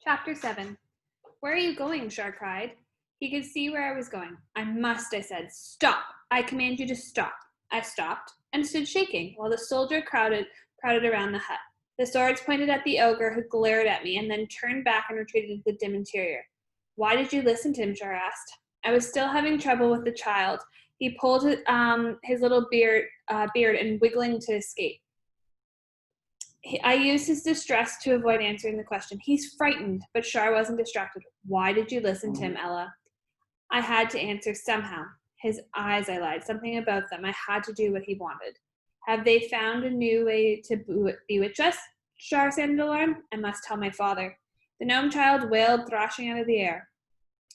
Chapter 7. Where are you going? Shar cried. He could see where I was going. I must, I said. Stop! I command you to stop. I stopped and stood shaking while the soldier crowded around the hut. The swords pointed at the ogre, who glared at me and then turned back and retreated into the dim interior. Why did you listen to him? Shar asked. I was still having trouble with the child. He pulled his little beard and wiggling to escape. I used his distress to avoid answering the question. He's frightened, but Shar wasn't distracted. Why did you listen to him, Ella? I had to answer somehow. His eyes, I lied. Something about them. I had to do what he wanted. Have they found a new way to bewitch us? Shar sounded alarmed. I must tell my father. The gnome child wailed, thrashing out of the air.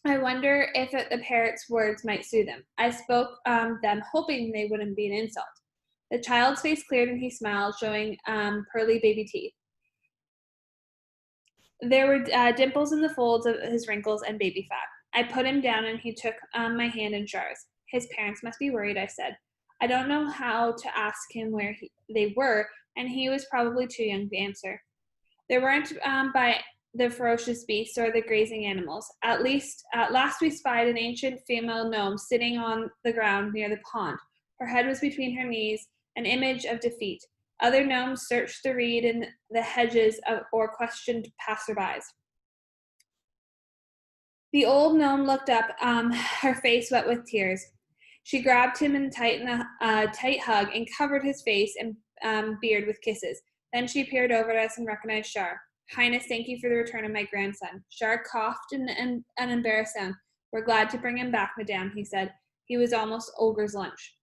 I wonder if the parrot's words might soothe him. I spoke them, hoping they wouldn't be an insult. The child's face cleared and he smiled, showing pearly baby teeth. There were dimples in the folds of his wrinkles and baby fat. I put him down and he took my hand in Shar's. His parents must be worried, I said. I don't know how to ask him where they were, and he was probably too young to answer. They weren't by the ferocious beasts or the grazing animals. At last we spied an ancient female gnome sitting on the ground near the pond. Her head was between her knees, an image of defeat. Other gnomes searched the reed and the hedges or questioned passerbys. The old gnome looked up, her face wet with tears. She grabbed him in a tight hug and covered his face and beard with kisses. Then she peered over at us and recognized Shar. Highness, thank you for the return of my grandson. Shar coughed in an embarrassed sound. We're glad to bring him back, madame, he said. He was almost ogre's lunch.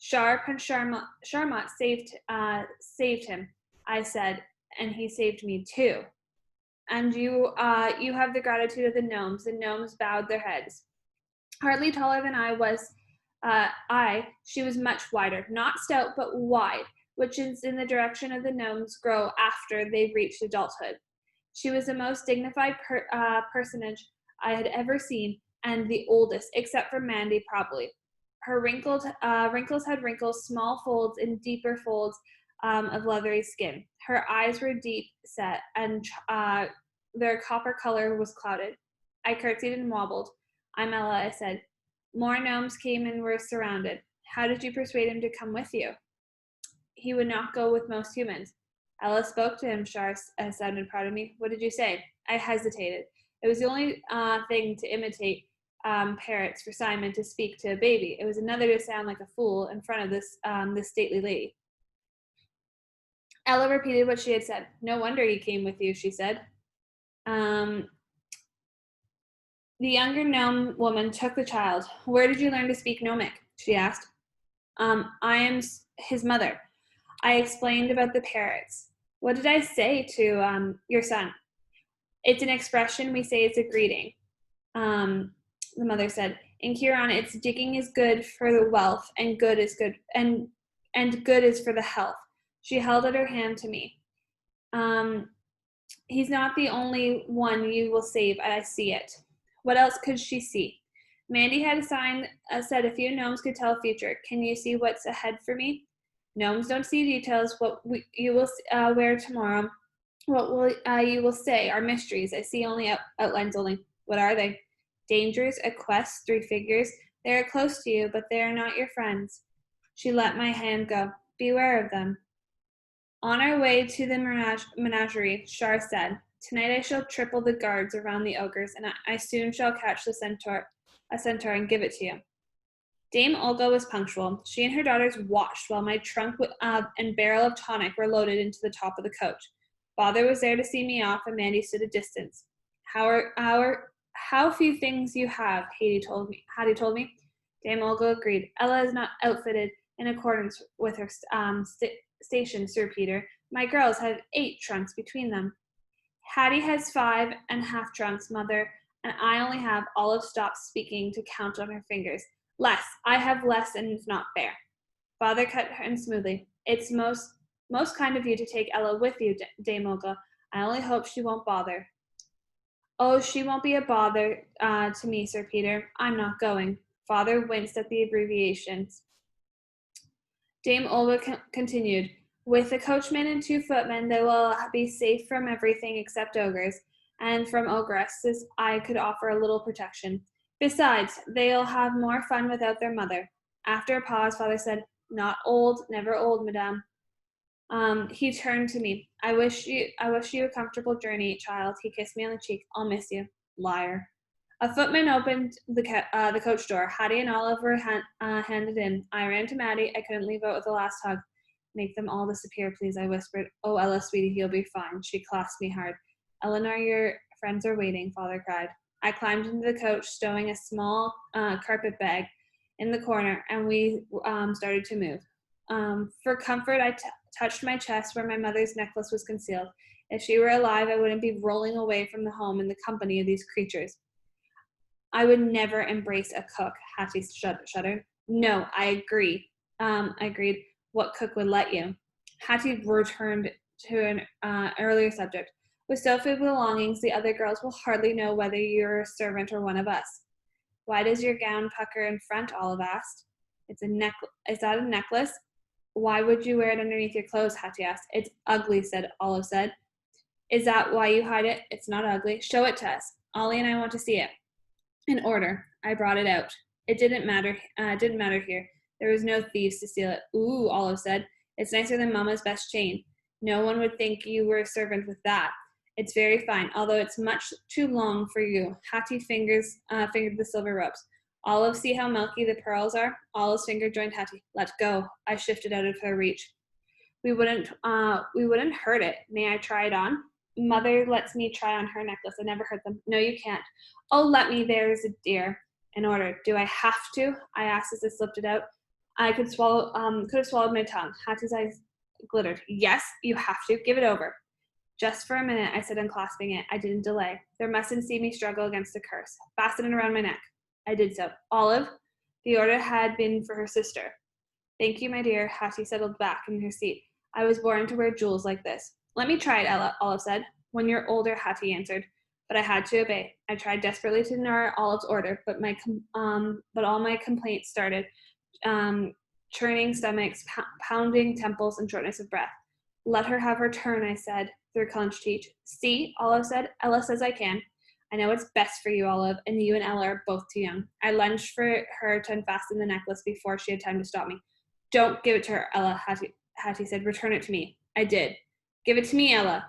Shar Prince Sharmat saved him, I said, and he saved me too. And you have the gratitude of the gnomes. The gnomes bowed their heads. Hardly taller than I was, she was much wider, not stout, but wide, which is in the direction of the gnomes grow after they've reached adulthood. She was the most dignified personage I had ever seen, and the oldest, except for Mandy, probably. Her wrinkles had wrinkles, small folds and deeper folds of leathery skin. Her eyes were deep set, and their copper color was clouded. I curtsied and wobbled. I'm Ella, I said. More gnomes came and were surrounded. How did you persuade him to come with you? He would not go with most humans. Ella spoke to him, Shar sounded proud of me. What did you say? I hesitated. It was the only thing to imitate parrots for Simon to speak to a baby. It was another to sound like a fool in front of this stately lady. Ella repeated what she had said. No wonder he came with you, she said. The younger gnome woman took the child. Where did you learn to speak gnomic? She asked. I am his mother. I explained about the parrots. What did I say to your son? It's an expression we say. It's a greeting. The mother said. In Huron, it's digging is good for the wealth, and good is good, and good is for the health. She held out her hand to me. He's not the only one you will save. I see it. What else could she see? Mandy had said a few gnomes could tell future. Can you see what's ahead for me? Gnomes don't see details. What you will wear tomorrow, you will say are mysteries. I see only outlines only. What are they? Dangers, a quest, 3 figures. They are close to you, but they are not your friends. She let my hand go. Beware of them. On our way to the menagerie, Shar said, Tonight I shall triple the guards around the ogres, and I soon shall catch a centaur and give it to you. Dame Olga was punctual. She and her daughters watched while my trunk and barrel of tonic were loaded into the top of the coach. Father was there to see me off, and Mandy stood at distance. How few things you have, Hattie told me. Dame Olga agreed. Ella is not outfitted in accordance with her station, Sir Peter. My girls have 8 trunks between them. Hattie has 5.5 trunks, Mother, and I only have. Olive stopped speaking to count on her fingers. Less. I have less, and it's not fair. Father cut her in smoothly. It's most kind of you to take Ella with you, Dame Olga. I only hope she won't bother. Oh, she won't be a bother to me, Sir Peter. I'm not going. Father winced at the abbreviations. Dame Olga continued, with a coachman and 2 footmen, they will be safe from everything except ogres, and from ogresses I could offer a little protection. Besides, they'll have more fun without their mother. After a pause, father said, "Not old, never old, madame." He turned to me. I wish you a comfortable journey, child. He kissed me on the cheek. I'll miss you. Liar. A footman opened the coach door. Hattie and Olive were handed in. I ran to Maddie. I couldn't leave out with a last hug. Make them all disappear, please, I whispered. Oh, Ella, sweetie, you'll be fine. She clasped me hard. Eleanor, your friends are waiting, father cried. I climbed into the coach, stowing a small carpet bag in the corner, and we started to move. For comfort, I touched my chest where my mother's necklace was concealed. If she were alive, I wouldn't be rolling away from the home in the company of these creatures. I would never embrace a cook, Hattie shuddered. No, I agree. I agreed. What cook would let you? Hattie returned to an earlier subject. With so few belongings, the other girls will hardly know whether you're a servant or one of us. Why does your gown pucker in front? Olive asked. It's a necklace. Is that a necklace? Why would you wear it underneath your clothes? Hattie asked. It's ugly, Olive said. Is that why you hide it? It's not ugly. Show it to us. Ollie and I want to see it. In order. I brought it out. It didn't matter here. There was no thieves to steal it. Ooh, Olive said. It's nicer than Mama's best chain. No one would think you were a servant with that. It's very fine, although it's much too long for you. Hattie fingered the silver ropes. Olive, see how milky the pearls are? Olive's finger joined Hattie. Let go. I shifted out of her reach. We wouldn't hurt it. May I try it on? Mother lets me try on her necklace. I never hurt them. No, you can't. Oh, let me. There's a dear. In order. Do I have to? I asked as I slipped it out. I could have swallowed my tongue. Hattie's eyes glittered. Yes, you have to. Give it over. Just for a minute, I said, unclasping it. I didn't delay. There mustn't see me struggle against the curse. Fasten it around my neck. I did so. Olive, the order had been for her sister. Thank you, my dear. Hattie settled back in her seat. I was born to wear jewels like this. Let me try it, Ella, Olive said. When you're older, Hattie answered. But I had to obey. I tried desperately to ignore Olive's order, but all my complaints started. Churning stomachs, pounding temples, and shortness of breath. Let her have her turn, I said, through clenched teeth. See, Olive said. Ella says I can. I know it's best for you, Olive, and you and Ella are both too young. I lunged for her to unfasten the necklace before she had time to stop me. Don't give it to her, Ella, Hattie said. Return it to me. I did. Give it to me, Ella,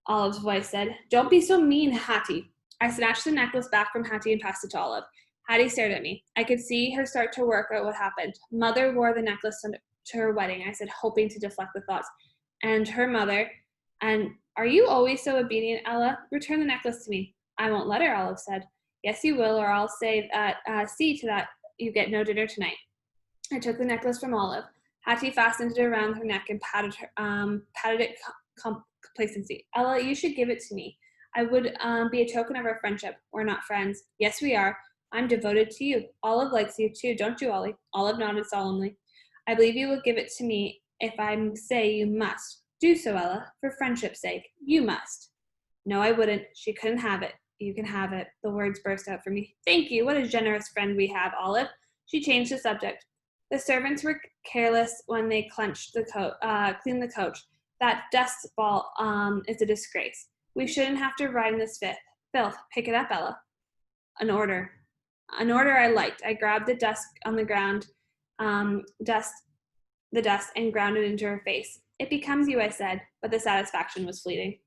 Olive's voice said. Don't be so mean, Hattie. I snatched the necklace back from Hattie and passed it to Olive. Hattie stared at me. I could see her start to work out what happened. Mother wore the necklace to her wedding, I said, hoping to deflect the thoughts. And her mother. And are you always so obedient, Ella? Return the necklace to me. I won't let her, Olive said. Yes, you will, or I'll say that, see to that you get no dinner tonight. I took the necklace from Olive. Hattie fastened it around her neck and patted it complacency. Ella, you should give it to me. I would be a token of our friendship. We're not friends. Yes, we are. I'm devoted to you. Olive likes you too, don't you, Ollie? Olive nodded solemnly. I believe you will give it to me if I say you must. Do so, Ella, for friendship's sake. You must. No, I wouldn't. She couldn't have it. You can have it. The words burst out from me. Thank you. What a generous friend we have, Olive. She changed the subject. The servants were careless when they cleaned the coach. That dust ball is a disgrace. We shouldn't have to ride in this filth. Pick it up, Ella. An order I liked. I grabbed the dust on the ground, dust, and ground it into her face. It becomes you, I said, but the satisfaction was fleeting.